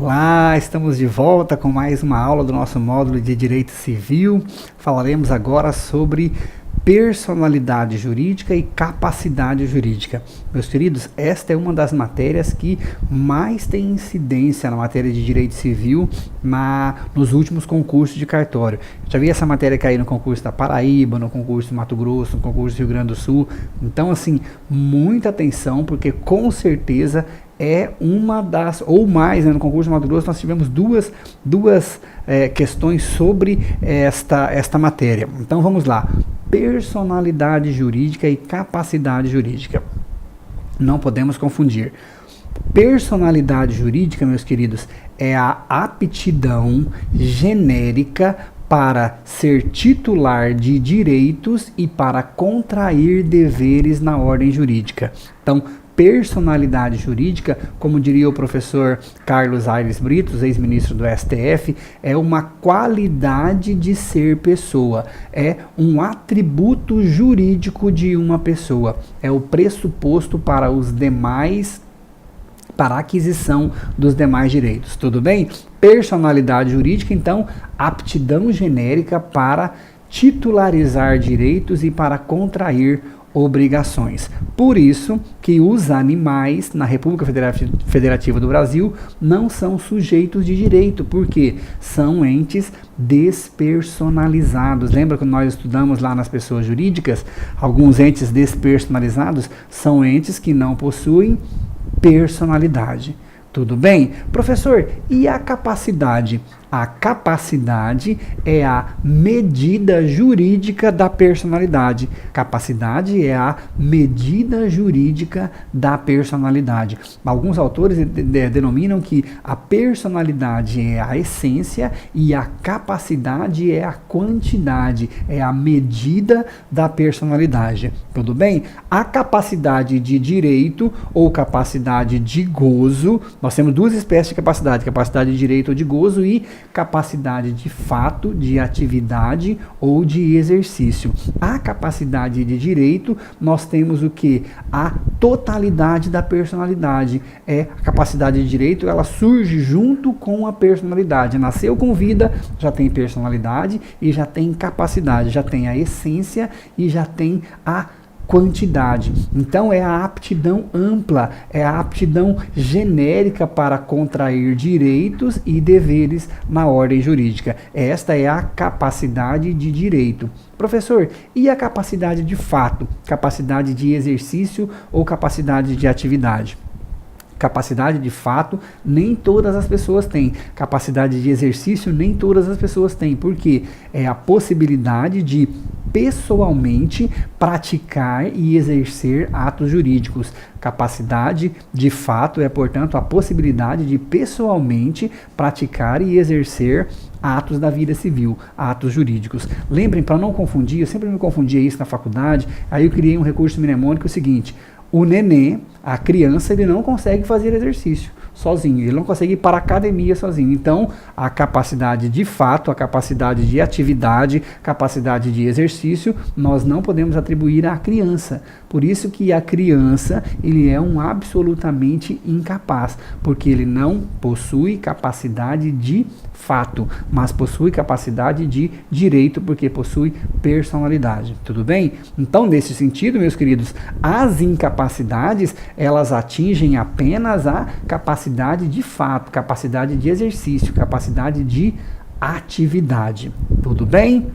Olá, estamos de volta com mais uma aula do nosso módulo de Direito Civil. Falaremos agora sobre personalidade jurídica e capacidade jurídica. Meus queridos, esta é uma das matérias que mais tem incidência na matéria de Direito Civil nos últimos concursos de cartório. Já vi essa matéria cair no concurso da Paraíba, no concurso do Mato Grosso, no concurso do Rio Grande do Sul. Então, assim, muita atenção, porque com certeza é uma das, ou mais, né, no concurso do Mato Grosso nós tivemos duas questões sobre esta matéria. Então vamos lá, personalidade jurídica e capacidade jurídica. Não podemos confundir. Personalidade jurídica, meus queridos, é a aptidão genérica para ser titular de direitos e para contrair deveres na ordem jurídica. Então, personalidade jurídica, como diria o professor Carlos Aires Britos, ex-ministro do STF, é uma qualidade de ser pessoa, é um atributo jurídico de uma pessoa, é o pressuposto para os demais, para a aquisição dos demais direitos, tudo bem? Personalidade jurídica, então, aptidão genérica para titularizar direitos e para contrair obrigações. Por isso que os animais na República Federativa do Brasil não são sujeitos de direito, porque são entes despersonalizados. Lembra quando nós estudamos lá nas pessoas jurídicas? Alguns entes despersonalizados são entes que não possuem personalidade. Tudo bem? Professor, e a capacidade? A capacidade é a medida jurídica da personalidade. Capacidade é a medida jurídica da personalidade. Alguns autores denominam que a personalidade é a essência e a capacidade é a quantidade, é a medida da personalidade. Tudo bem? A capacidade de direito ou capacidade de gozo, nós temos duas espécies de capacidade, capacidade de direito ou de gozo e capacidade de fato, de atividade ou de exercício. A capacidade de direito, nós temos o que? A totalidade da personalidade. A capacidade de direito, ela surge junto com a personalidade. Nasceu com vida, já tem personalidade e já tem capacidade, já tem a essência e já tem a quantidade. Então é a aptidão ampla, é a aptidão genérica para contrair direitos e deveres na ordem jurídica. Esta é a capacidade de direito. Professor, e a capacidade de fato? Capacidade de exercício ou capacidade de atividade? Capacidade de fato, nem todas as pessoas têm. Capacidade de exercício, nem todas as pessoas têm. Por quê? É a possibilidade de pessoalmente praticar e exercer atos jurídicos. Capacidade de fato é, portanto, a possibilidade de pessoalmente praticar e exercer atos da vida civil, atos jurídicos. Lembrem, para não confundir, eu sempre me confundia isso na faculdade, aí eu criei um recurso mnemônico, o seguinte: o neném, a criança, ele não consegue fazer exercício sozinho, ele não consegue ir para a academia sozinho. Então, a capacidade de fato, a capacidade de atividade, capacidade de exercício, nós não podemos atribuir à criança. Por isso que a criança, ele é um absolutamente incapaz, porque ele não possui capacidade de fato, mas possui capacidade de direito, porque possui personalidade. Tudo bem? Então, nesse sentido, meus queridos, as incapacidades, elas atingem apenas a capacidade de fato, capacidade de exercício, capacidade de atividade. Tudo bem?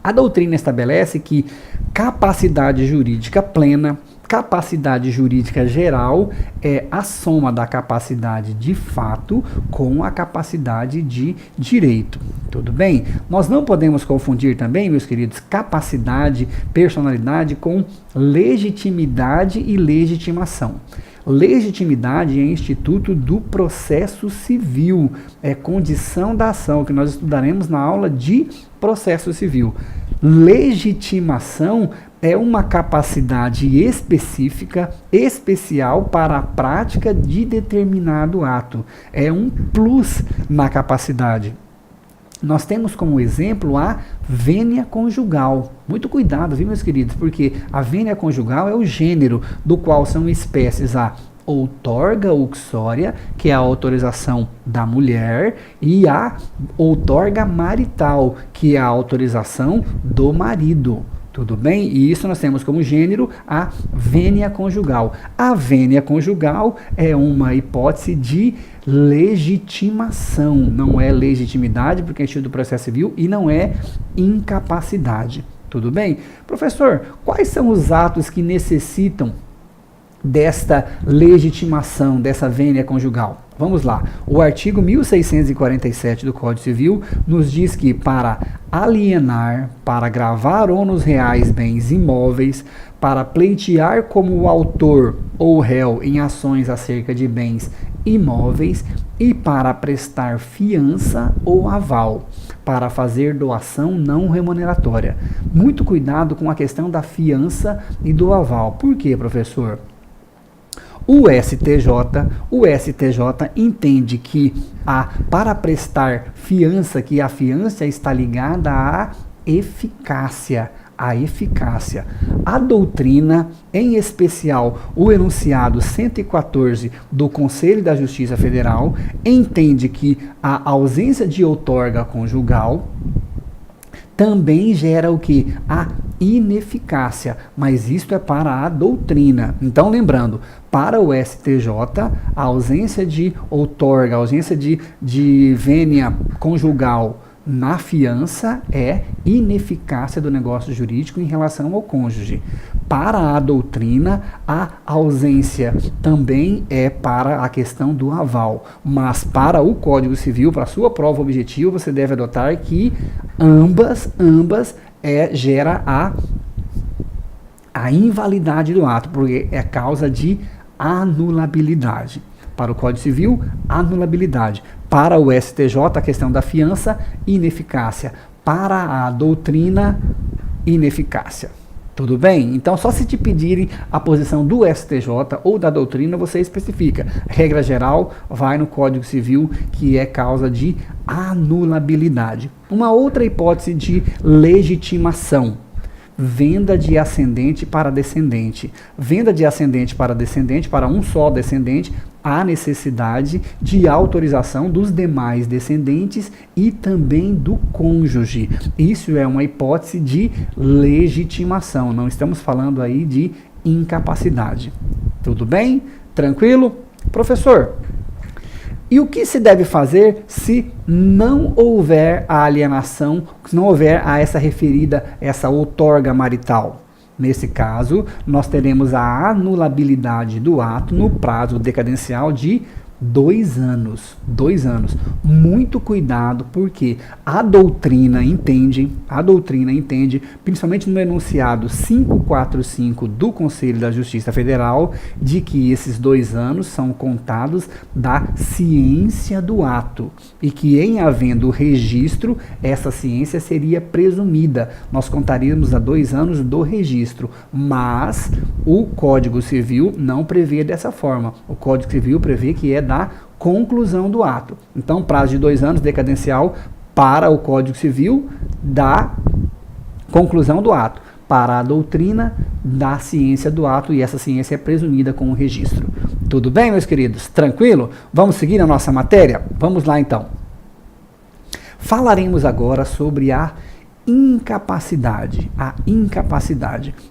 A doutrina estabelece que capacidade jurídica plena, capacidade jurídica geral é a soma da capacidade de fato com a capacidade de direito. Tudo bem? Nós não podemos confundir também, meus queridos, capacidade, personalidade com legitimidade e legitimação. Legitimidade é instituto do processo civil, é condição da ação, que nós estudaremos na aula de processo civil. Legitimação é uma capacidade específica, especial para a prática de determinado ato. É um plus na capacidade. Nós temos como exemplo a vênia conjugal. Muito cuidado, viu, meus queridos? Porque a vênia conjugal é o gênero do qual são espécies a outorga uxória, que é a autorização da mulher, e a outorga marital, que é a autorização do marido. Tudo bem? E isso nós temos como gênero a vênia conjugal. A vênia conjugal é uma hipótese de legitimação, não é legitimidade, porque é instituto do processo civil, e não é incapacidade. Tudo bem? Professor, quais são os atos que necessitam desta legitimação, dessa vênia conjugal? Vamos lá. O artigo 1647 do Código Civil nos diz que para alienar, para gravar ônus reais bens imóveis, para pleitear como autor ou réu em ações acerca de bens imóveis e para prestar fiança ou aval, para fazer doação não remuneratória. Muito cuidado com a questão da fiança e do aval. Por quê, professor? O STJ entende que para prestar fiança, que a fiança está ligada à eficácia. A doutrina, em especial o enunciado 114 do Conselho da Justiça Federal, entende que a ausência de outorga conjugal também gera o que? A ineficácia, mas isto é para a doutrina. Então, lembrando, para o STJ, a ausência de outorga, a ausência de vênia conjugal na fiança é ineficácia do negócio jurídico em relação ao cônjuge. Para a doutrina, a ausência também é para a questão do aval. Mas para o Código Civil, para a sua prova objetiva, você deve adotar que ambas gera a invalidade do ato, porque é causa de anulabilidade. Para o Código Civil, anulabilidade. Para o STJ, a questão da fiança, ineficácia. Para a doutrina, ineficácia. Tudo bem? Então, só se te pedirem a posição do STJ ou da doutrina, você especifica. Regra geral, vai no Código Civil, que é causa de anulabilidade. Uma outra hipótese de legitimação. Venda de ascendente para descendente. Venda de ascendente para um só descendente, há necessidade de autorização dos demais descendentes e também do cônjuge. Isso é uma hipótese de legitimação, não estamos falando aí de incapacidade. Tudo bem? Tranquilo? Professor, e o que se deve fazer se não houver a alienação, se não houver a essa outorga marital? Nesse caso, nós teremos a anulabilidade do ato no prazo decadencial de 2 anos. 2 anos. Muito cuidado, porque a doutrina entende, principalmente no enunciado 545 do Conselho da Justiça Federal, de que esses 2 anos são contados da ciência do ato e que, em havendo registro, essa ciência seria presumida. Nós contaríamos a 2 anos do registro, mas o Código Civil não prevê dessa forma. O Código Civil prevê que é da conclusão do ato. Então, prazo de 2 anos decadencial para o Código Civil da conclusão do ato. Para a doutrina da ciência do ato, e essa ciência é presumida com o registro. Tudo bem, meus queridos? Tranquilo? Vamos seguir a nossa matéria? Vamos lá, então. Falaremos agora sobre a incapacidade.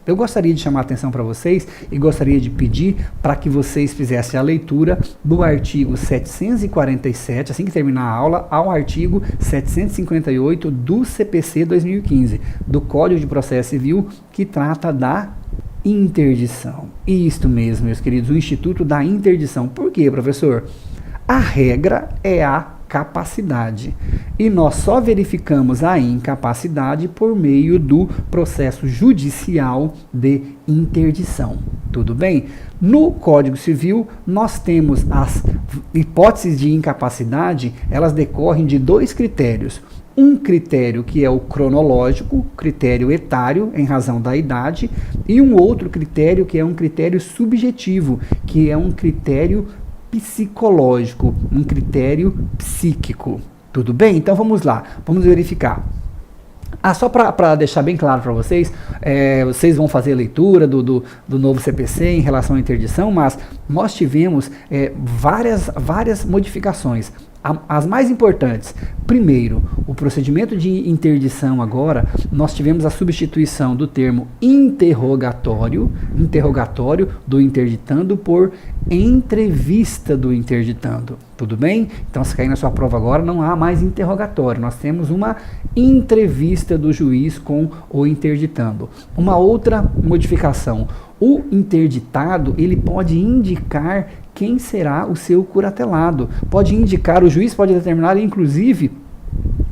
Eu gostaria de chamar a atenção para vocês e gostaria de pedir para que vocês fizessem a leitura do artigo 747, assim que terminar a aula, ao artigo 758 do CPC 2015, do Código de Processo Civil, que trata da interdição. Isto mesmo, meus queridos, o Instituto da Interdição. Por quê, professor? A regra é a capacidade. E nós só verificamos a incapacidade por meio do processo judicial de interdição. Tudo bem? No Código Civil, nós temos as hipóteses de incapacidade, elas decorrem de 2 critérios. Um critério que é o cronológico, critério etário, em razão da idade, e um outro critério que é um critério subjetivo, que é um critério psicológico, um critério psíquico. Tudo bem? Então vamos lá, vamos verificar. Só para deixar bem claro para vocês, vocês vão fazer a leitura do novo CPC em relação à interdição, mas nós tivemos várias modificações. As mais importantes, primeiro, o procedimento de interdição agora, nós tivemos a substituição do termo interrogatório do interditando por entrevista do interditando. Tudo bem? Então, se cair na sua prova agora, não há mais interrogatório, nós temos uma entrevista do juiz com o interditando. Uma outra modificação, o interditado, ele pode indicar quem será o seu curatelado. Pode indicar, o juiz pode determinar, inclusive,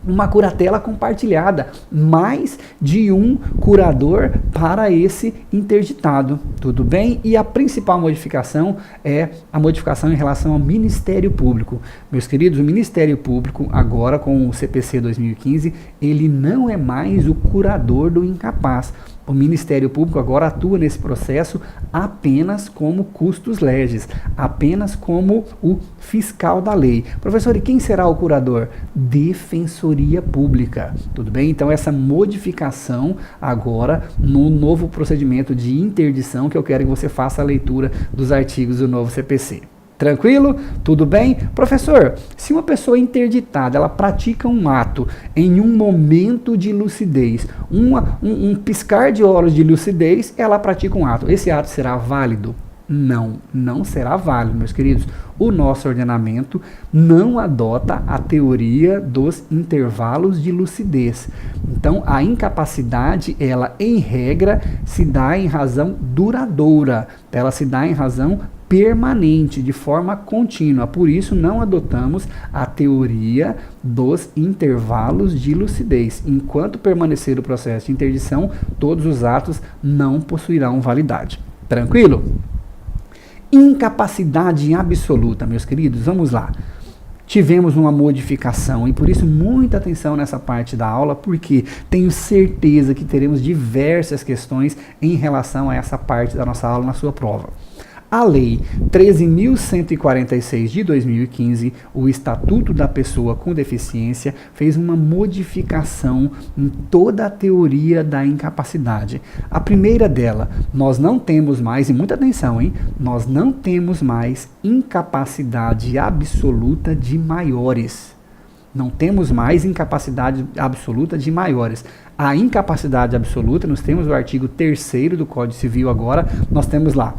uma curatela compartilhada, mais de um curador para esse interditado. Tudo bem? E a principal modificação é a modificação em relação ao Ministério Público. Meus queridos, o Ministério Público, agora com o CPC 2015, ele não é mais o curador do incapaz. O Ministério Público agora atua nesse processo apenas como custos legis, apenas como o fiscal da lei. Professor, e quem será o curador? Defensoria Pública. Tudo bem? Então, essa modificação agora no novo procedimento de interdição, que eu quero que você faça a leitura dos artigos do novo CPC. Tranquilo? Tudo bem? Professor, se uma pessoa interditada, ela pratica um ato em um momento de lucidez, um piscar de olhos de lucidez, ela pratica um ato. Esse ato será válido? Não será válido, meus queridos. O nosso ordenamento não adota a teoria dos intervalos de lucidez. Então, a incapacidade, ela, em regra, se dá em razão duradoura. Ela se dá em razão permanente, de forma contínua. Por isso, não adotamos a teoria dos intervalos de lucidez. Enquanto permanecer o processo de interdição, todos os atos não possuirão validade. Tranquilo? Incapacidade absoluta, meus queridos, vamos lá. Tivemos uma modificação e por isso muita atenção nessa parte da aula, porque tenho certeza que teremos diversas questões em relação a essa parte da nossa aula na sua prova. A Lei 13.146 de 2015, o Estatuto da Pessoa com Deficiência, fez uma modificação em toda a teoria da incapacidade. A primeira dela, nós não temos mais, e muita atenção, hein? Nós não temos mais incapacidade absoluta de maiores. Não temos mais incapacidade absoluta de maiores. A incapacidade absoluta, nós temos o artigo 3º do Código Civil agora, nós temos lá: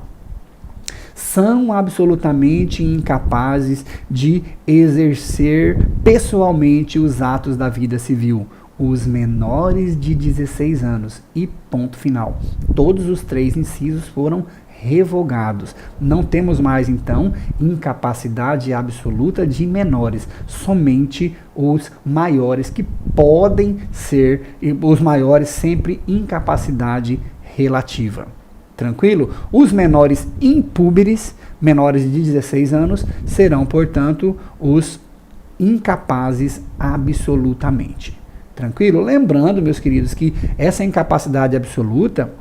são absolutamente incapazes de exercer pessoalmente os atos da vida civil os menores de 16 anos. E ponto final. Todos os 3 incisos foram revogados. Não temos mais, então, incapacidade absoluta de menores, somente os maiores, que podem ser, os maiores sempre incapacidade relativa. Tranquilo? Os menores impúberes, menores de 16 anos, serão, portanto, os incapazes absolutamente. Tranquilo? Lembrando, meus queridos, que essa incapacidade absoluta,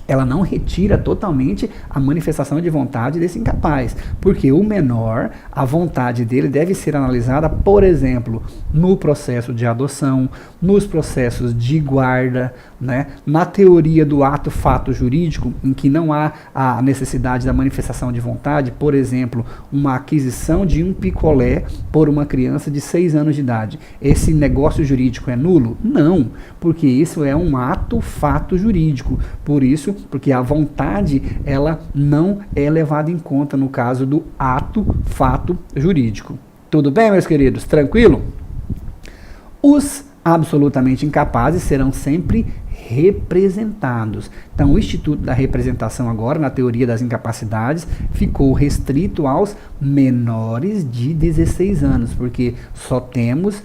ela não retira totalmente a manifestação de vontade desse incapaz, porque o menor, a vontade dele deve ser analisada, por exemplo, no processo de adoção, nos processos de guarda, né? Na teoria do ato-fato jurídico, em que não há a necessidade da manifestação de vontade, por exemplo, uma aquisição de um picolé por uma criança de 6 anos de idade. Esse negócio jurídico é nulo? Não, porque isso é um ato-fato jurídico. Por isso, porque a vontade, ela não é levada em conta no caso do ato-fato jurídico. Tudo bem, meus queridos? Tranquilo? Os absolutamente incapazes serão sempre representados. Então, o Instituto da Representação agora, na teoria das incapacidades, ficou restrito aos menores de 16 anos, porque só temos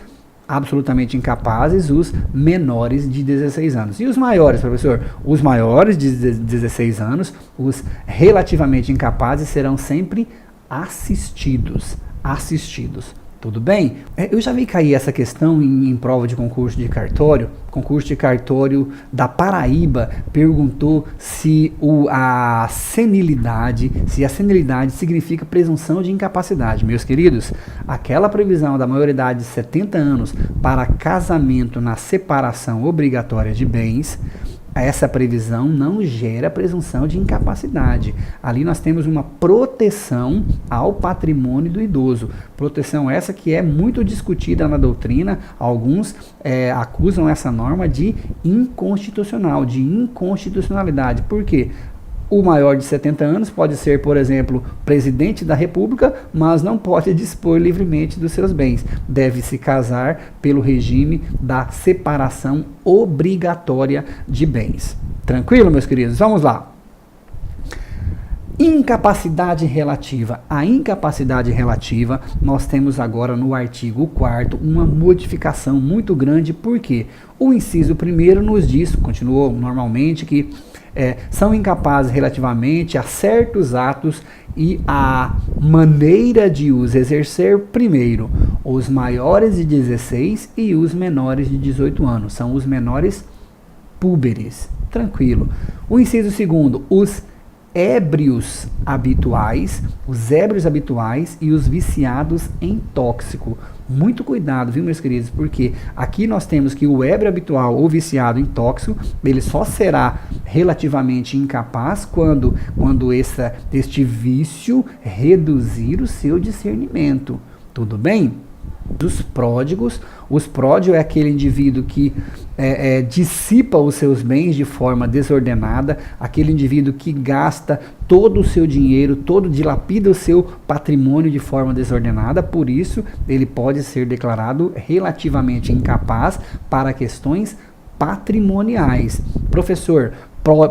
absolutamente incapazes os menores de 16 anos. E os maiores, professor? Os maiores de 16 anos, os relativamente incapazes, serão sempre assistidos. Tudo bem? Eu já vi cair essa questão em prova de concurso de cartório. Concurso de cartório da Paraíba perguntou se a senilidade significa presunção de incapacidade. Meus queridos, aquela previsão da maioridade de 70 anos para casamento na separação obrigatória de bens, essa previsão não gera presunção de incapacidade. Ali nós temos uma proteção ao patrimônio do idoso. Proteção essa que é muito discutida na doutrina. Alguns acusam essa norma de inconstitucional, de inconstitucionalidade. Por quê? O maior de 70 anos pode ser, por exemplo, presidente da República, mas não pode dispor livremente dos seus bens. Deve se casar pelo regime da separação obrigatória de bens. Tranquilo, meus queridos? Vamos lá. Incapacidade relativa. A incapacidade relativa, nós temos agora no artigo 4º uma modificação muito grande, porque o inciso 1º nos diz, continuou normalmente, que são incapazes relativamente a certos atos e a maneira de os exercer, primeiro, os maiores de 16 e os menores de 18 anos. São os menores púberes. Tranquilo. O inciso 2º, os ébrios habituais e os viciados em tóxico. Muito cuidado, viu, meus queridos, porque aqui nós temos que o ébrio habitual ou viciado em tóxico, ele só será relativamente incapaz quando este vício reduzir o seu discernimento. Tudo bem? Os pródigos é aquele indivíduo que dissipa os seus bens de forma desordenada, aquele indivíduo que gasta todo o seu dinheiro, dilapida o seu patrimônio de forma desordenada, por isso ele pode ser declarado relativamente incapaz para questões patrimoniais. Professor,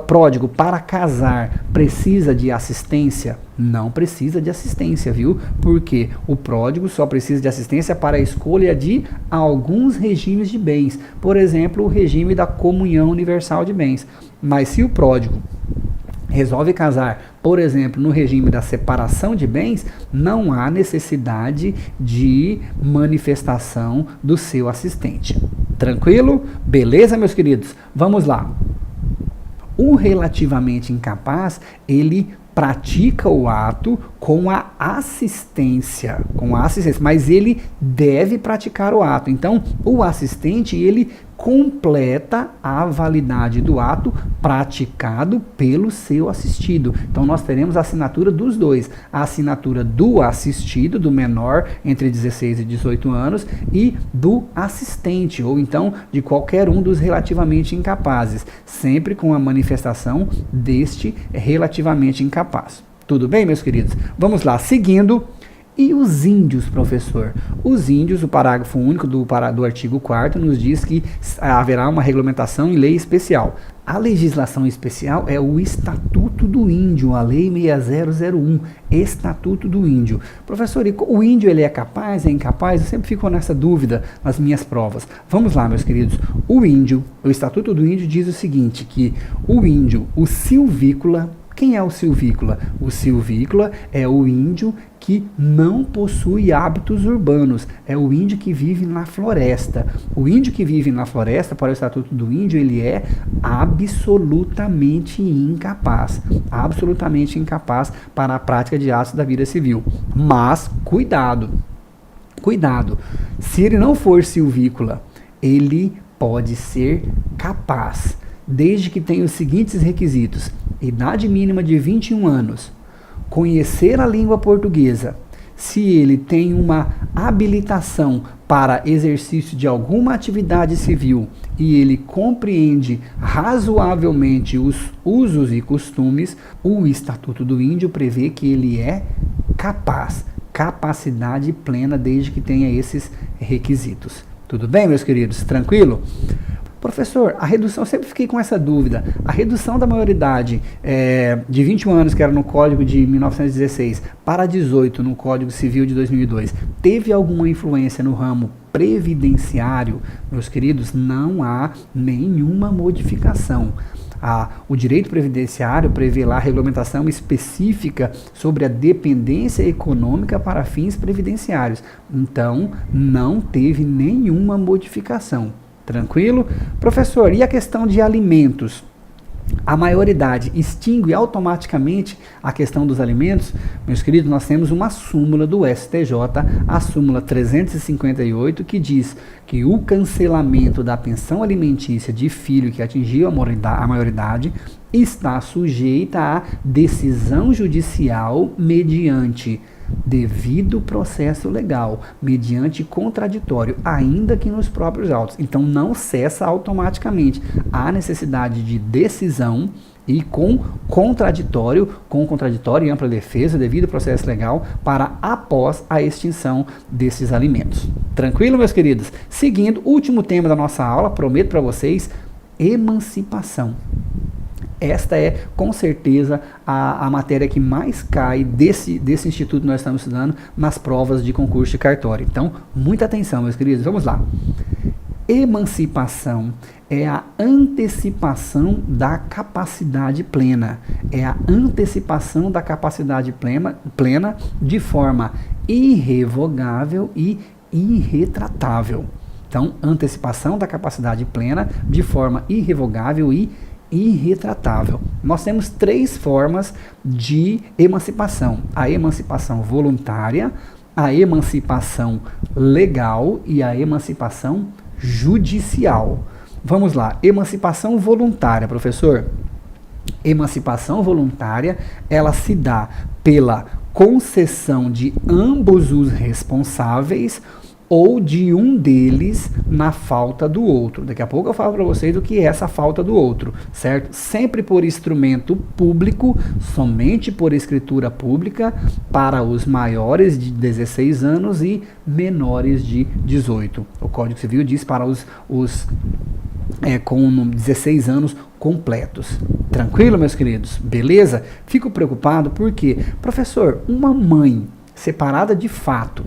pródigo para casar precisa de assistência? Não precisa de assistência, viu? Porque o pródigo só precisa de assistência para a escolha de alguns regimes de bens. Por exemplo, o regime da comunhão universal de bens. Mas se o pródigo resolve casar, por exemplo, no regime da separação de bens, não há necessidade de manifestação do seu assistente. Tranquilo? Beleza, meus queridos? Vamos lá. O relativamente incapaz, ele pratica o ato com a assistência, mas ele deve praticar o ato. Então, o assistente, ele completa a validade do ato praticado pelo seu assistido. Então, nós teremos a assinatura dos dois, a assinatura do assistido, do menor entre 16 e 18 anos, e do assistente, ou então de qualquer um dos relativamente incapazes, sempre com a manifestação deste relativamente incapaz. Tudo bem, meus queridos? Vamos lá, seguindo. E os índios, professor? Os índios, o parágrafo único do artigo 4º nos diz que haverá uma regulamentação em lei especial. A legislação especial é o Estatuto do Índio, a Lei 6001, Estatuto do Índio. Professor, o índio ele é capaz, é incapaz? Eu sempre fico nessa dúvida nas minhas provas. Vamos lá, meus queridos. O Estatuto do Índio diz o seguinte, que o índio, o silvícola, quem é o silvícola? O silvícola é o índio que não possui hábitos urbanos, é o índio que vive na floresta. O índio que vive na floresta, para o Estatuto do Índio, ele é absolutamente incapaz para a prática de atos da vida civil. Mas, cuidado, se ele não for silvícola, ele pode ser capaz, desde que tenha os seguintes requisitos: idade mínima de 21 anos, conhecer a língua portuguesa, se ele tem uma habilitação para exercício de alguma atividade civil e ele compreende razoavelmente os usos e costumes, o Estatuto do Índio prevê que ele é capaz, capacidade plena, desde que tenha esses requisitos. Tudo bem, meus queridos? Tranquilo? Professor, a redução, eu sempre fiquei com essa dúvida, a redução da maioridade de 21 anos, que era no Código de 1916, para 18 no Código Civil de 2002, teve alguma influência no ramo previdenciário? Meus queridos, não há nenhuma modificação. O direito previdenciário prevê lá a regulamentação específica sobre a dependência econômica para fins previdenciários. Então, não teve nenhuma modificação. Tranquilo? Professor, e a questão de alimentos? A maioridade extingue automaticamente a questão dos alimentos? Meus queridos, nós temos uma súmula do STJ, a súmula 358, que diz que o cancelamento da pensão alimentícia de filho que atingiu a maioridade está sujeita à decisão judicial mediante devido processo legal, mediante contraditório, ainda que nos próprios autos. Então não cessa automaticamente. Há necessidade de decisão e com contraditório e ampla defesa, devido processo legal, para após a extinção desses alimentos. Tranquilo, meus queridos? Seguindo, último tema da nossa aula, prometo para vocês, emancipação. Esta é, com certeza, a matéria que mais cai desse instituto que nós estamos estudando nas provas de concurso de cartório. Então, muita atenção, meus queridos. Vamos lá. Emancipação é a antecipação da capacidade plena. É a antecipação da capacidade plena de forma irrevogável e irretratável. Então, antecipação da capacidade plena de forma irrevogável e irretratável. Nós temos 3 formas de emancipação: a emancipação voluntária, a emancipação legal e a emancipação judicial. Vamos lá, emancipação voluntária, professor. Emancipação voluntária, ela se dá pela concessão de ambos os responsáveis ou de um deles na falta do outro. Daqui a pouco eu falo para vocês o que é essa falta do outro, certo? Sempre por instrumento público, somente por escritura pública, para os maiores de 16 anos e menores de 18. O Código Civil diz para os com 16 anos completos. Tranquilo, meus queridos? Beleza? Fico preocupado porque, professor, uma mãe separada de fato,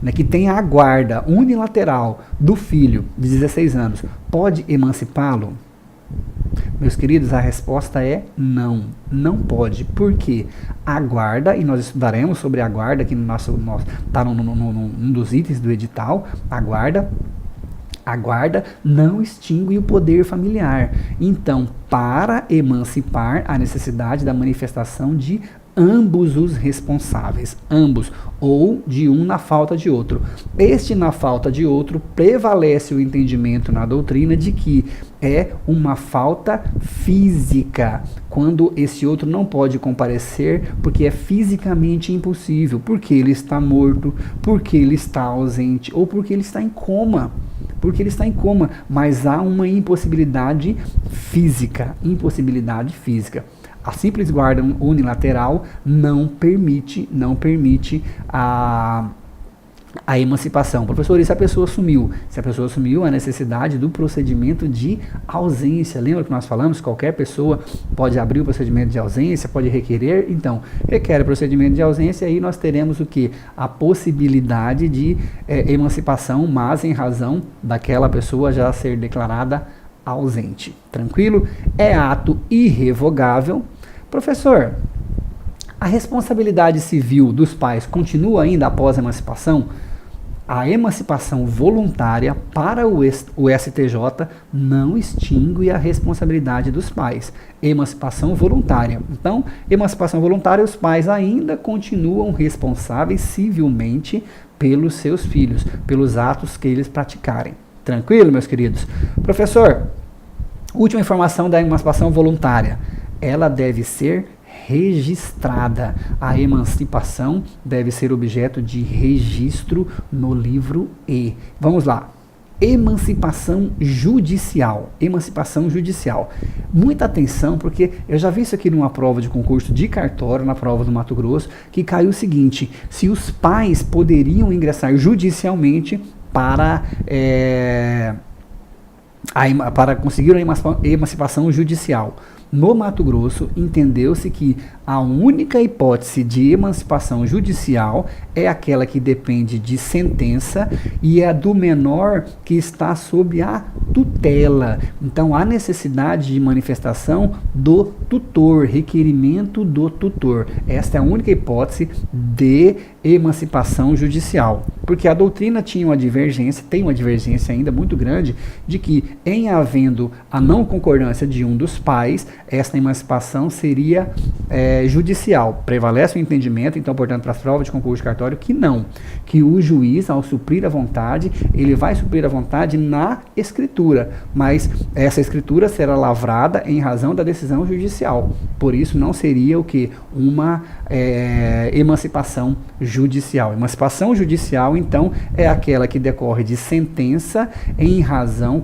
né, que tem a guarda unilateral do filho de 16 anos, pode emancipá-lo? Meus queridos, a resposta é não, não pode. Por quê? A guarda, e nós estudaremos sobre a guarda, que está num dos itens do edital, a guarda não extingue o poder familiar. Então, para emancipar, a necessidade da manifestação de ambos os responsáveis, ambos, ou de um na falta de outro. Este na falta de outro, prevalece o entendimento na doutrina de que é uma falta física, quando esse outro não pode comparecer porque é fisicamente impossível, porque ele está morto, porque ele está ausente, ou porque ele está em coma. Mas há uma impossibilidade física, A simples guarda unilateral não permite a emancipação. Professor, e se a pessoa sumiu? Se a pessoa sumiu, a necessidade do procedimento de ausência. Lembra que nós falamos? Qualquer pessoa pode abrir o procedimento de ausência, pode requerer. Então, requer o procedimento de ausência, aí nós teremos o quê? A possibilidade de emancipação, mas em razão daquela pessoa já ser declarada ausente. Tranquilo? É ato irrevogável. Professor, a responsabilidade civil dos pais continua ainda após a emancipação? A emancipação voluntária para o STJ não extingue a responsabilidade dos pais. Emancipação voluntária. Então, emancipação voluntária, os pais ainda continuam responsáveis civilmente pelos seus filhos, pelos atos que eles praticarem. Tranquilo, meus queridos? Professor, última informação da emancipação voluntária. Ela deve ser registrada. A emancipação deve ser objeto de registro no livro E. Vamos lá. Emancipação judicial. Emancipação judicial. Muita atenção, porque eu já vi isso aqui numa prova de concurso de cartório, na prova do Mato Grosso, que caiu o seguinte: se os pais poderiam ingressar judicialmente para conseguir a emancipação judicial. no Mato Grosso, entendeu-se que a única hipótese de emancipação judicial é aquela que depende de sentença e é a do menor que está sob a tutela. Então, há necessidade de manifestação do tutor, requerimento do tutor. Esta é a única hipótese de emancipação judicial. Porque a doutrina tinha uma divergência, tem uma divergência ainda muito grande, de que, em havendo a não concordância de um dos pais, esta emancipação seria judicial. Prevalece o entendimento, então, portanto, para as provas de concurso de cartório, que não. Que o juiz, ao suprir a vontade, ele vai suprir a vontade na escritura, mas essa escritura será lavrada em razão da decisão judicial. Por isso, não seria o que? Uma emancipação judicial. Emancipação judicial, então, é aquela que decorre de sentença em razão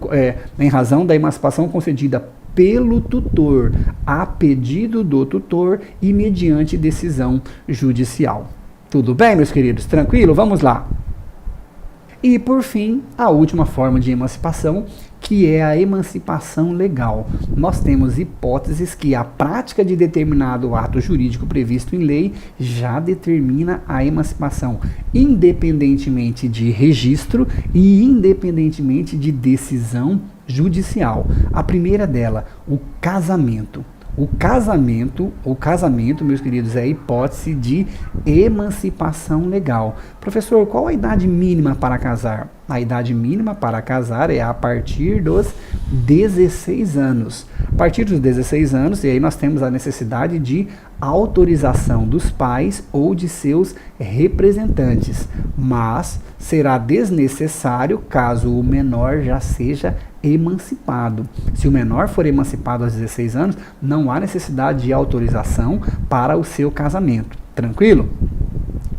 da emancipação concedida pelo tutor, a pedido do tutor e mediante decisão judicial. Tudo bem, meus queridos? Tranquilo? Vamos lá. E, por fim, a última forma de emancipação, que é a emancipação legal. Nós temos hipóteses que a prática de determinado ato jurídico previsto em lei já determina a emancipação, independentemente de registro e independentemente de decisão judicial. A primeira dela, o casamento. O casamento, meus queridos, é a hipótese de emancipação legal. Professor, qual a idade mínima para casar? A idade mínima para casar é a partir dos 16 anos. A partir dos 16 anos, e aí nós temos a necessidade de autorização dos pais ou de seus representantes, mas será desnecessário caso o menor já seja emancipado. Se o menor for emancipado aos 16 anos, não há necessidade de autorização para o seu casamento. Tranquilo?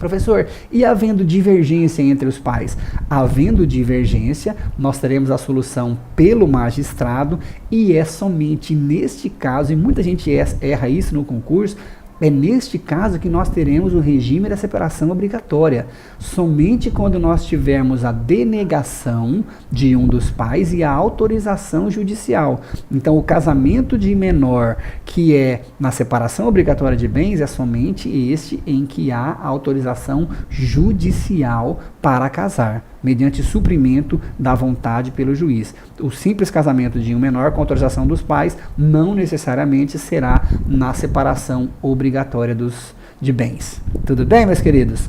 Professor, e havendo divergência entre os pais? Havendo divergência, nós teremos a solução pelo magistrado e é somente neste caso, e muita gente erra isso no concurso, é neste caso que nós teremos o regime da separação obrigatória. Somente quando nós tivermos a denegação de um dos pais e a autorização judicial. Então, o casamento de menor, que é na separação obrigatória de bens, é somente este em que há autorização judicial para casar, mediante suprimento da vontade pelo juiz. O simples casamento de um menor com autorização dos pais não necessariamente será na separação obrigatória de bens. Tudo bem, meus queridos?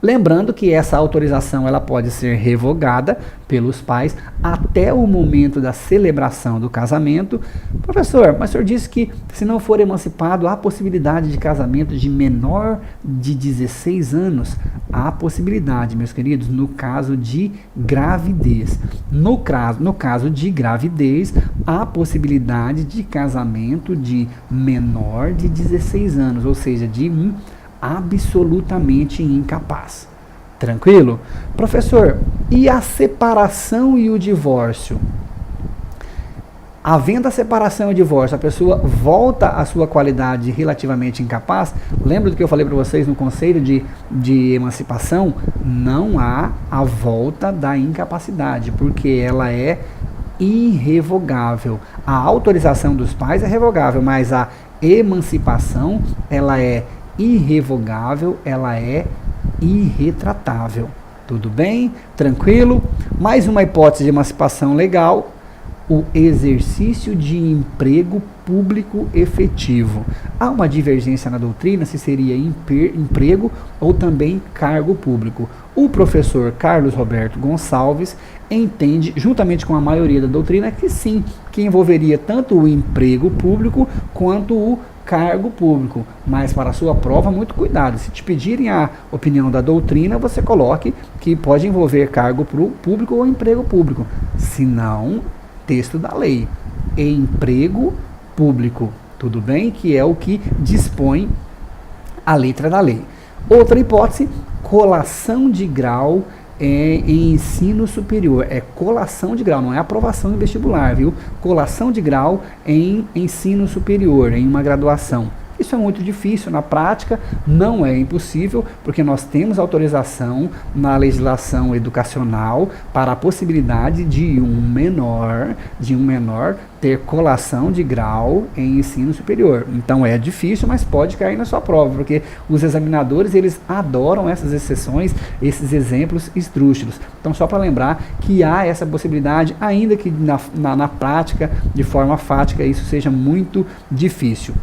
Lembrando que essa autorização ela pode ser revogada pelos pais até o momento da celebração do casamento. Professor, mas o senhor disse que se não for emancipado, há possibilidade de casamento de menor de 16 anos? Há possibilidade, meus queridos, no caso de gravidez. No caso de gravidez, há possibilidade de casamento de menor de 16 anos, ou seja, de um absolutamente incapaz. Tranquilo? Professor, e a separação e o divórcio? Havendo a separação e o divórcio, a pessoa volta à sua qualidade relativamente incapaz? Lembra do que eu falei para vocês no conceito de emancipação? Não há a volta da incapacidade, porque ela é irrevogável. A autorização dos pais é revogável, mas a emancipação, ela é irrevogável, ela é irretratável. Tudo bem? Tranquilo? Mais uma hipótese de emancipação legal, o exercício de emprego público efetivo. Há uma divergência na doutrina se seria emprego ou também cargo público. O professor Carlos Roberto Gonçalves entende, juntamente com a maioria da doutrina, que sim, que envolveria tanto o emprego público quanto o cargo público, mas para a sua prova, muito cuidado. Se te pedirem a opinião da doutrina, você coloque que pode envolver cargo público ou emprego público. Se não, texto da lei, emprego público, tudo bem? Que é o que dispõe a letra da lei. Outra hipótese, colação de grau em ensino superior. É colação de grau, não é aprovação em vestibular, viu? Colação de grau em ensino superior, em uma graduação. Isso é muito difícil na prática, não é impossível, porque nós temos autorização na legislação educacional para a possibilidade de um menor ter colação de grau em ensino superior. Então é difícil, mas pode cair na sua prova, porque os examinadores, eles adoram essas exceções, esses exemplos esdrúxulos. Então, só para lembrar que há essa possibilidade, ainda que na prática, de forma fática, isso seja muito difícil.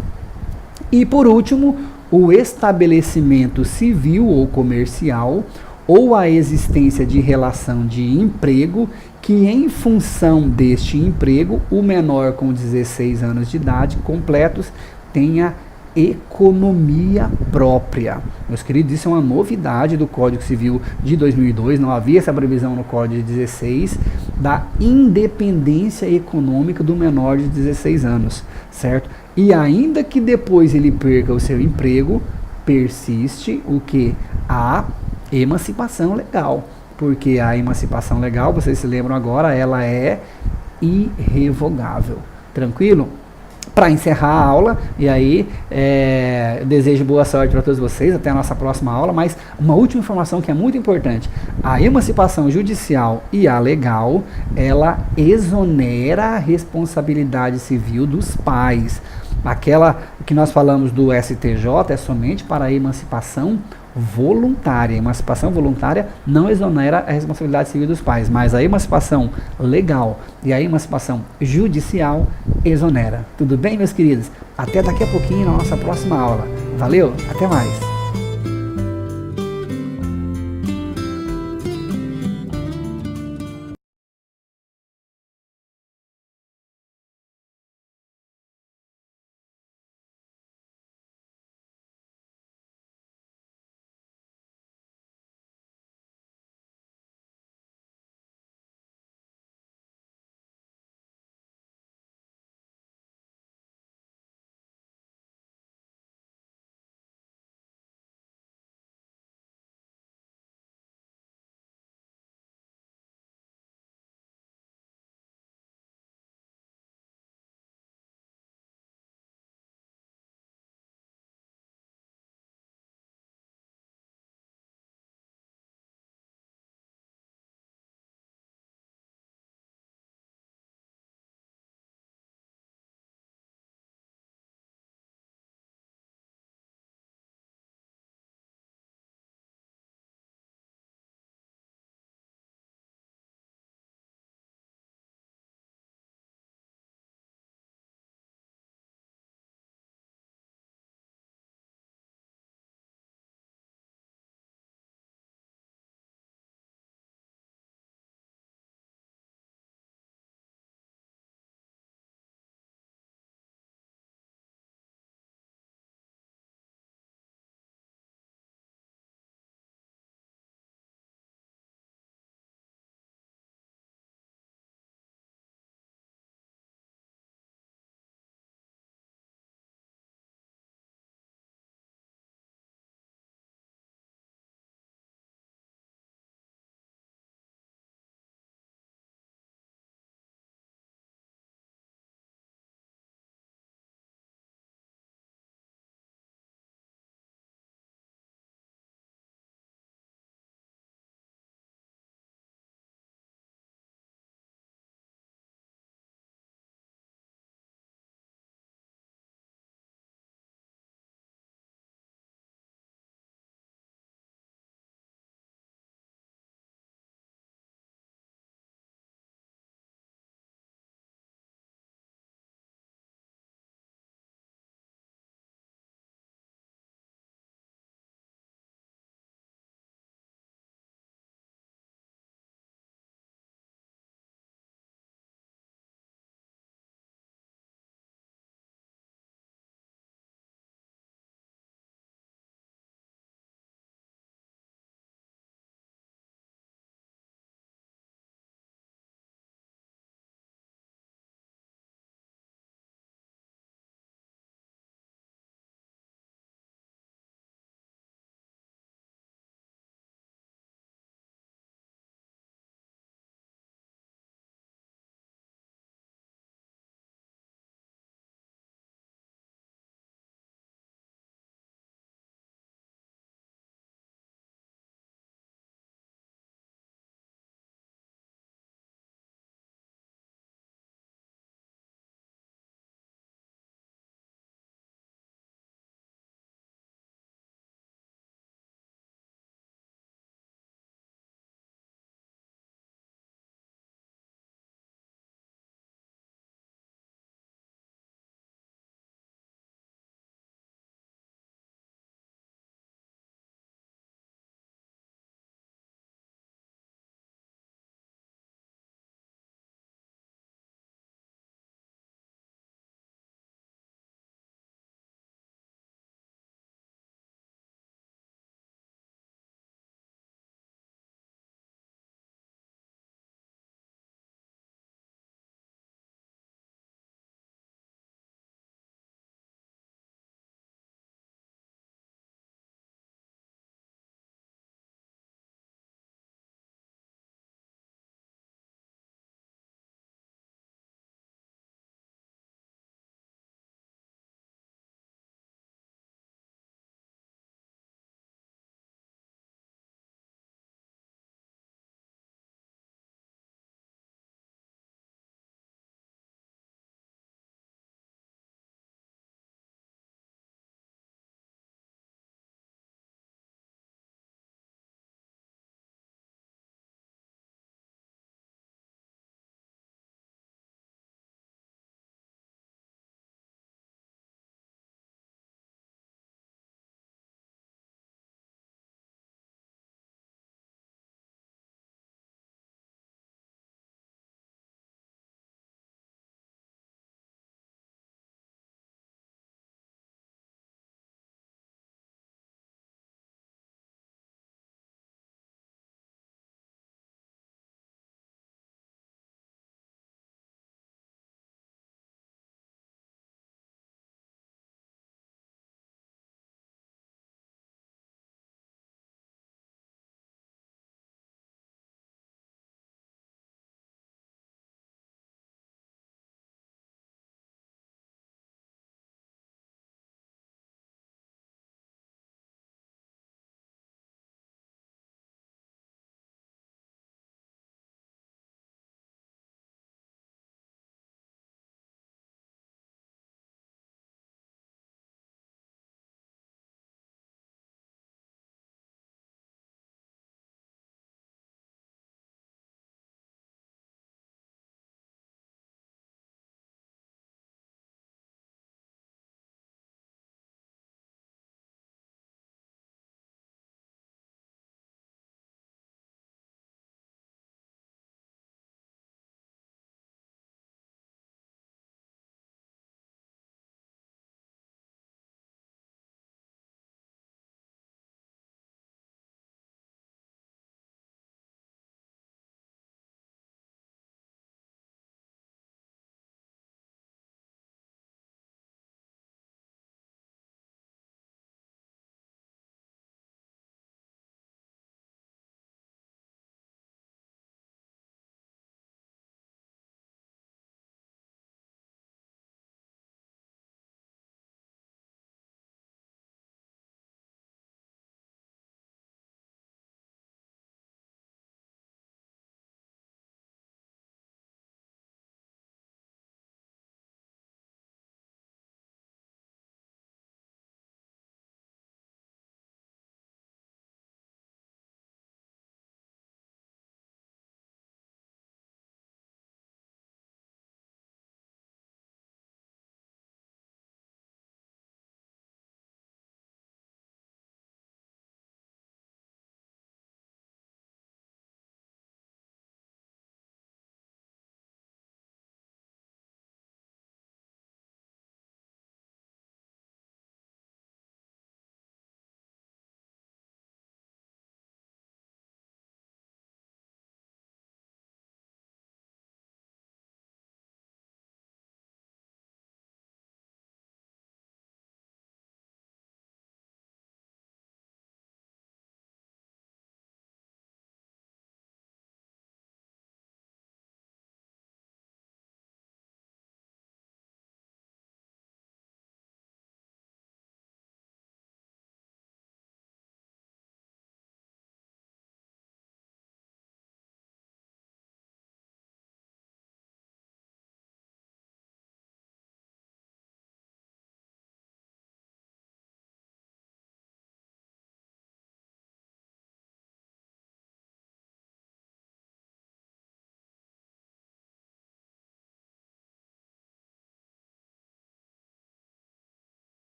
E por último, o estabelecimento civil ou comercial, ou a existência de relação de emprego, que em função deste emprego, o menor com 16 anos de idade completos tenha economia própria. Meus queridos, isso é uma novidade do Código Civil de 2002, não havia essa previsão no Código de 16, da independência econômica do menor de 16 anos, certo? E ainda que depois ele perca o seu emprego, persiste o que? A emancipação legal. Porque a emancipação legal, vocês se lembram agora, ela é irrevogável. Tranquilo? Para encerrar a aula, e aí eu desejo boa sorte para todos vocês, até a nossa próxima aula, mas uma última informação que é muito importante: a emancipação judicial e a legal, ela exonera a responsabilidade civil dos pais. Aquela que nós falamos do STJ é somente para a emancipação voluntária. A emancipação voluntária não exonera a responsabilidade civil dos pais, mas a emancipação legal e a emancipação judicial exonera. Tudo bem, meus queridos? Até daqui a pouquinho na nossa próxima aula. Valeu, até mais!